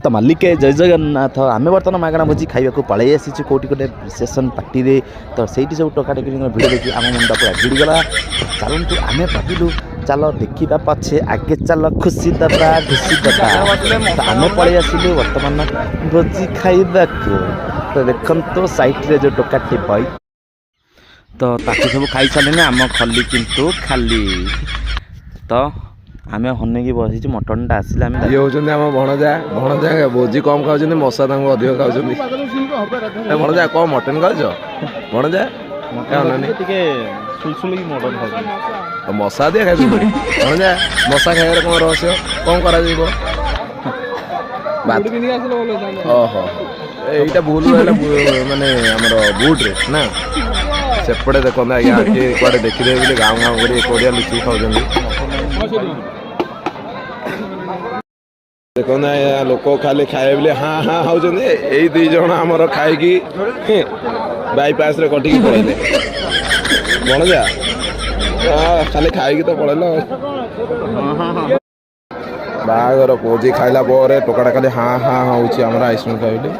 तो मालिके जय जगन्नाथ आम बर्तमान मागणा भोजी खाइबा पलि आसी कौटी गोटे रिसेप्शन पार्टी तो से सब टोकाटेक भिड़ देखिए आम मुंडा पूरा भिड़गला चलतु आम भाविलु चल देखा पछे आगे चल खुशी दबा खुशी दबा तो आम पलि आसिलु बर्तमान भोजी खाइबा तो देखो साइट्रे जो टोकाटी बई तो ताकि सब खाई सारे आम खली किंतु खाली तो आम हनेकी बसी मटन टा आसिला ये होचंदी आम भणजा भणजा भोजी कम खाउछंदी मसा तांको अधिक खाउछंदी भणजा कम मटन खाउछ भणजा खाउनानी टिके सुलसुली मटन खाउ तो मसा दे खाइ भणजा मसा खाइबार कोन रहस्य कोन करा जाइबो बात ओहो एटा भूल रहला माने हमरो बूट रे ना सेपड़े देखो ना या के कोडे देखि दे बोले गांव गांव करे कोडिया लुची खाउछंदी देखो ना लोक खाली खाए बोले हाँ हाँ हाउचंदी एई दुई जण हमर खाई की बाईपास रे कटिकी पळेले भणजा खाली खाई की तो पळेलो बागर भोजी खाइला पर टोकाटा खाली हाँ हाँ हूँ आम आइसक्रीम खाइले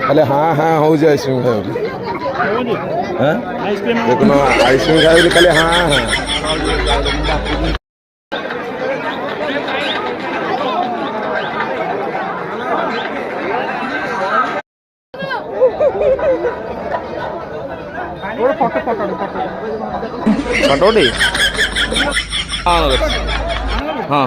खाली हाँ हाँ हूँ आइसक्रीम खाइले देखो आइसक्रीम खाइले खाली हाँ हाँ फटोटी हाँ